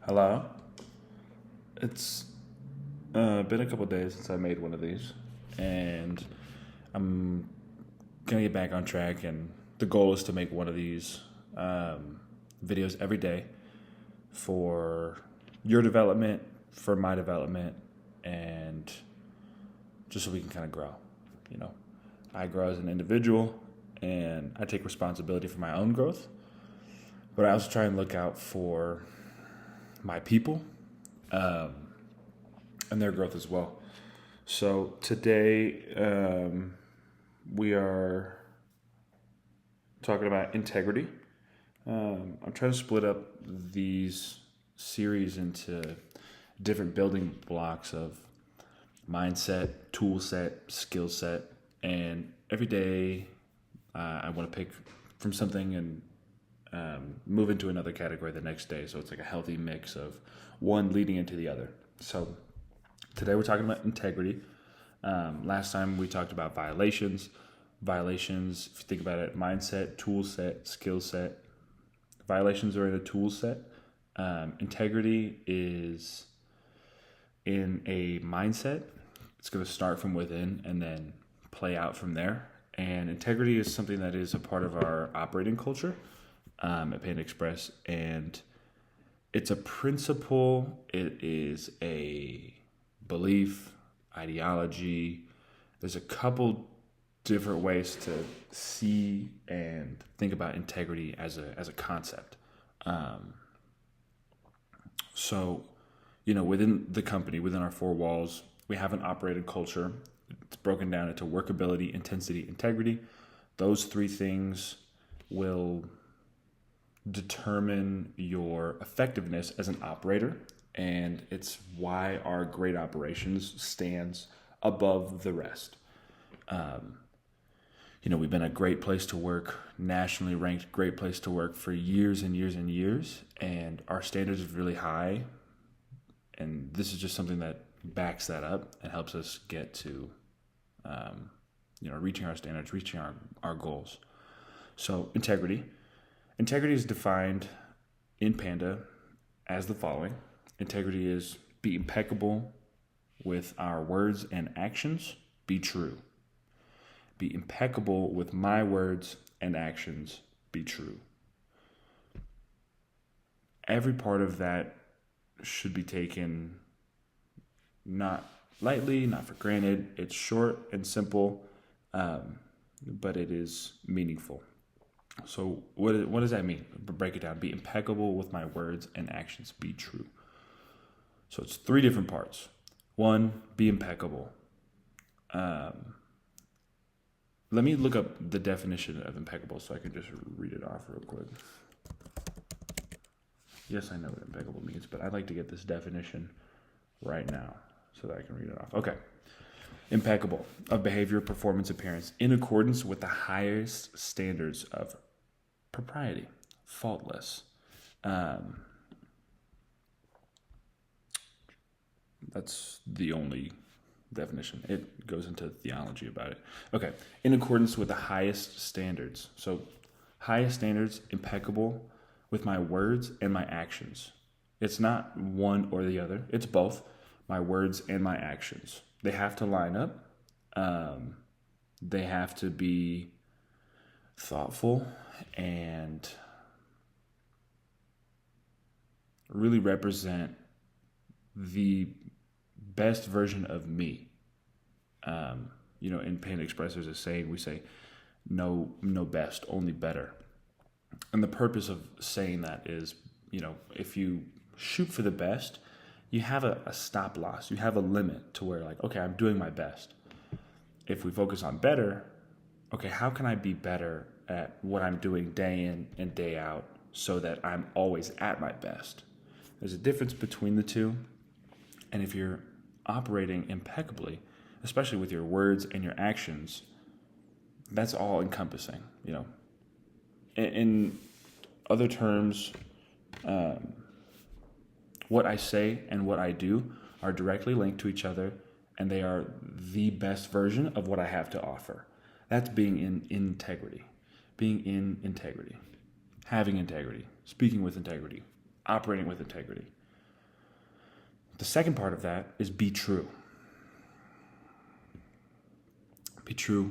Hello. It's been a couple days since I made one of these, and I'm gonna get back on track. And the goal is to make one of these videos every day for your development, for my development, and just so we can kind of grow. You know, I grow as an individual, and I take responsibility for my own growth, but I also try and look out for my people and their growth as well. So today we are talking about integrity. I'm trying to split up these series into different building blocks of mindset, tool set, skill set, and every day I want to pick from something and move into another category the next day. So it's like a healthy mix of one leading into the other. So today we're talking about integrity. Last time we talked about violations. Violations, if you think about it, mindset, tool set, skill set. Violations are in a tool set. Integrity is in a mindset. It's going to start from within and then play out from there. And integrity is something that is a part of our operating culture at Panda Express. And it's a principle. It is a belief, ideology. There's a couple different ways to see and think about integrity as a concept. So, within the company, within our four walls, we have an operated culture. It's broken down into workability, intensity, integrity. Those three things will determine your effectiveness as an operator, and it's why our great operations stands above the rest. We've been a great place to work, nationally ranked great place to work for years and years and years, and our standards are really high, and this is just something that backs that up and helps us get to reaching our standards, reaching our goals. So integrity is defined in Panda as the following. Integrity is be impeccable with our words and actions, be true. Be impeccable with my words and actions, be true. Every part of that should be taken not lightly, not for granted. It's short and simple, but it is meaningful. So what does that mean? Break it down. Be impeccable with my words and actions, be true. So it's three different parts. One, be impeccable. Let me look up the definition of impeccable so I can just read it off real quick. Yes, I know what impeccable means, but I'd like to get this definition right now so that I can read it off. Okay. Impeccable, of behavior, performance, appearance, in accordance with the highest standards of propriety, faultless. That's the only definition. It goes into theology about it. Okay, in accordance with the highest standards. So, highest standards, impeccable with my words and my actions. It's not one or the other. It's both my words and my actions. They have to line up. They have to be thoughtful and really represent the best version of me. In Panda Express, there's a saying, we say, no best, only better. And the purpose of saying that is, if you shoot for the best, you have a stop loss. You have a limit to where okay, I'm doing my best. If we focus on better, okay, how can I be better at what I'm doing day in and day out so that I'm always at my best? There's a difference between the two. And if you're operating impeccably, especially with your words and your actions, that's all encompassing. In other terms, what I say and what I do are directly linked to each other, and they are the best version of what I have to offer. That's being in integrity. Being in integrity. Having integrity. Speaking with integrity. Operating with integrity. The second part of that is be true. Be true,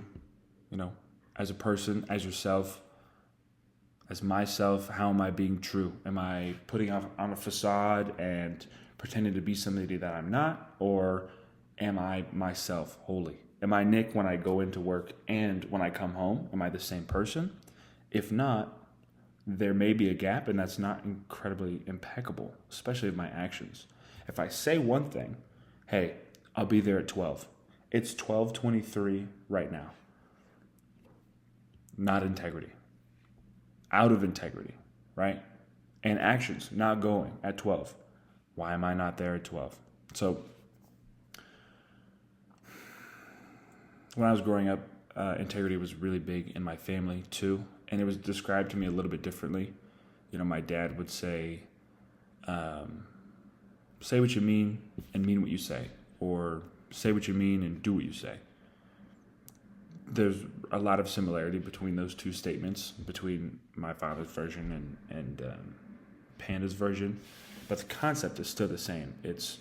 as a person, as yourself, as myself. How am I being true? Am I putting on a facade and pretending to be somebody that I'm not? Or am I myself wholly? Am I Nick when I go into work and when I come home? Am I the same person? If not, there may be a gap, and that's not incredibly impeccable, especially in my actions. If I say one thing, hey, I'll be there at 12. It's 12:23 right now. Not integrity. Out of integrity, right? And actions, not going at 12. Why am I not there at 12? So when I was growing up, integrity was really big in my family too. And it was described to me a little bit differently. My dad would say what you mean and mean what you say. Or say what you mean and do what you say. There's a lot of similarity between those two statements, between my father's version and Panda's version. But the concept is still the same. It's,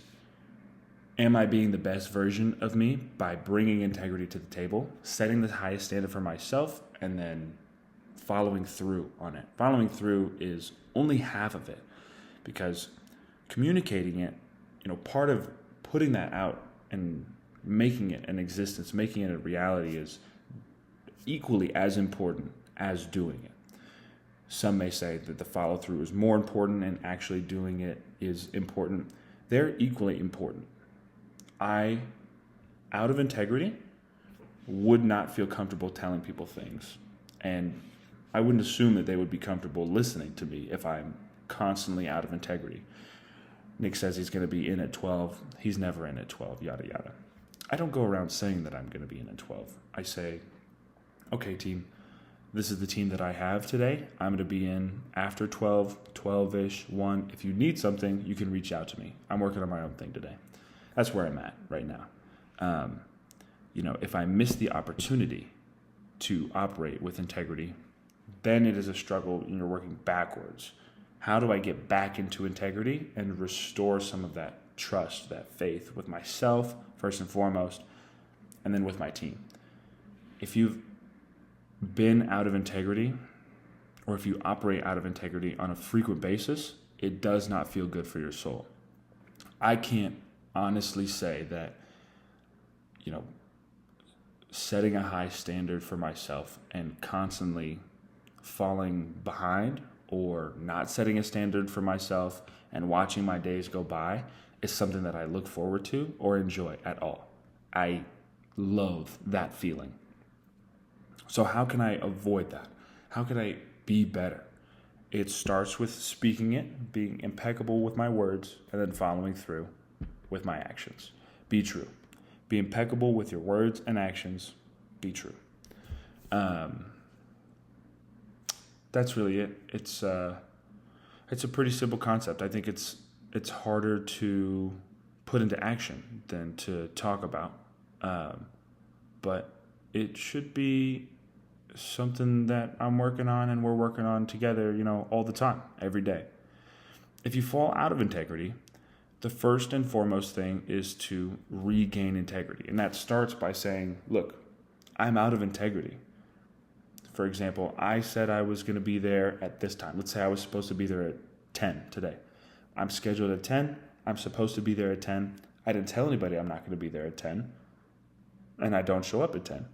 am I being the best version of me by bringing integrity to the table, setting the highest standard for myself, and then following through on it. Following through is only half of it, because communicating it, part of putting that out and making it an existence, making it a reality is equally as important as doing it. Some may say that the follow through is more important and actually doing it is important. They're equally important. I, out of integrity, would not feel comfortable telling people things. And I wouldn't assume that they would be comfortable listening to me if I'm constantly out of integrity. Nick says he's going to be in at 12. He's never in at 12, yada, yada. I don't go around saying that I'm going to be in at 12. I say, okay, team, this is the team that I have today. I'm going to be in after 12, 12-ish, 1. If you need something, you can reach out to me. I'm working on my own thing today. That's where I'm at right now. If I miss the opportunity to operate with integrity, then it is a struggle and you're working backwards. How do I get back into integrity and restore some of that trust, that faith with myself, first and foremost, and then with my team? If you've been out of integrity, or if you operate out of integrity on a frequent basis, it does not feel good for your soul. I can't honestly say that, setting a high standard for myself and constantly falling behind or not setting a standard for myself and watching my days go by is something that I look forward to or enjoy at all. I loathe that feeling. So how can I avoid that? How can I be better? It starts with speaking it, being impeccable with my words, and then following through with my actions. Be true. Be impeccable with your words and actions. Be true. That's really it. It's a pretty simple concept. I think it's harder to put into action than to talk about. But it should be something that I'm working on and we're working on together, all the time, every day. If you fall out of integrity, the first and foremost thing is to regain integrity. And that starts by saying, look, I'm out of integrity. For example, I said I was going to be there at this time. Let's say I was supposed to be there at 10 today. I'm scheduled at 10. I'm supposed to be there at 10. I didn't tell anybody I'm not going to be there at 10. And I don't show up at 10.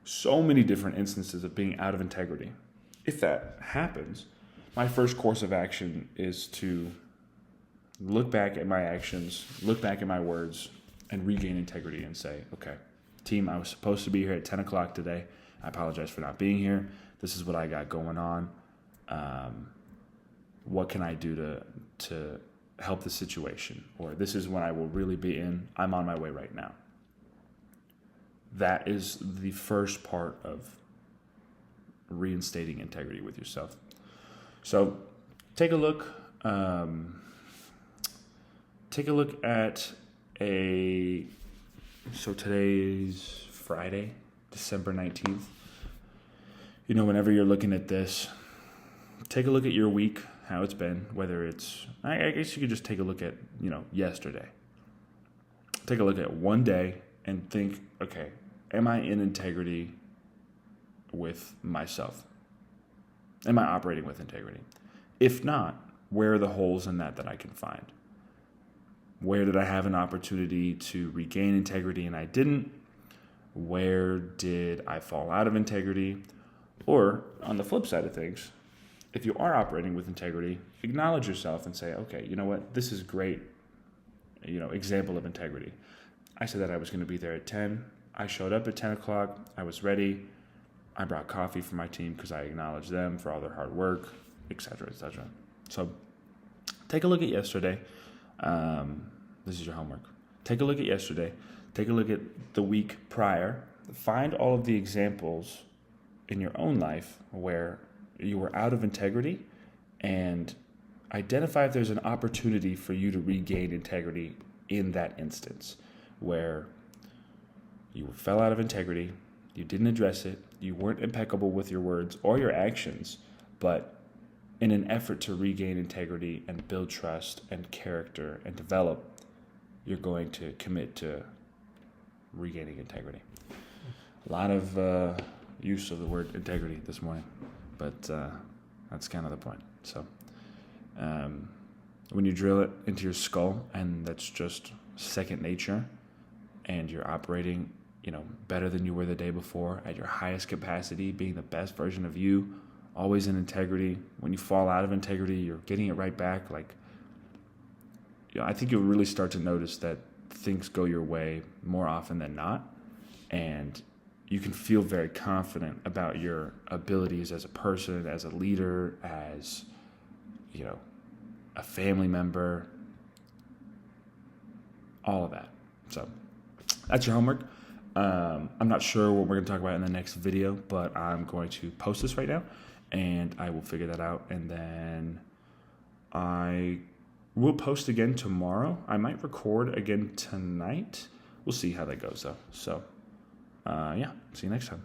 So many different instances of being out of integrity. If that happens, my first course of action is to look back at my actions, look back at my words, and regain integrity and say, okay, team, I was supposed to be here at 10 o'clock today. I apologize for not being here. This is what I got going on. What can I do to help the situation? Or this is when I will really be in. I'm on my way right now. That is the first part of reinstating integrity with yourself. So take a look. Take a look at so today's Friday, December 19th. Whenever you're looking at this, take a look at your week, how it's been, whether it's, I guess you could just take a look at, yesterday. take a look at one day and think, okay, am I in integrity with myself? Am I operating with integrity? If not, where are the holes in that I can find? Where did I have an opportunity to regain integrity and I didn't? Where did I fall out of integrity? Or on the flip side of things, if you are operating with integrity, acknowledge yourself and say, okay, you know what? This is great, example of integrity. I said that I was going to be there at 10. I showed up at 10 o'clock. I was ready. I brought coffee for my team because I acknowledged them for all their hard work, etc., etc. So take a look at yesterday. This is your homework. Take a look at yesterday. Take a look at the week prior. Find all of the examples in your own life where you were out of integrity and identify if there's an opportunity for you to regain integrity in that instance where you fell out of integrity, you didn't address it, you weren't impeccable with your words or your actions, but in an effort to regain integrity and build trust and character and develop, you're going to commit to regaining integrity. A lot of use of the word integrity this morning, but that's kind of the point. So when you drill it into your skull and that's just second nature and you're operating better than you were the day before, at your highest capacity, being the best version of you, always in integrity. When you fall out of integrity, you're getting it right back. I think you'll really start to notice that things go your way more often than not, and you can feel very confident about your abilities as a person, as a leader, as a family member, all of that. So that's your homework. I'm not sure what we're going to talk about in the next video, but I'm going to post this right now, and I will figure that out, and then I will post again tomorrow. I might record again tonight. We'll see how that goes, though. So, see you next time.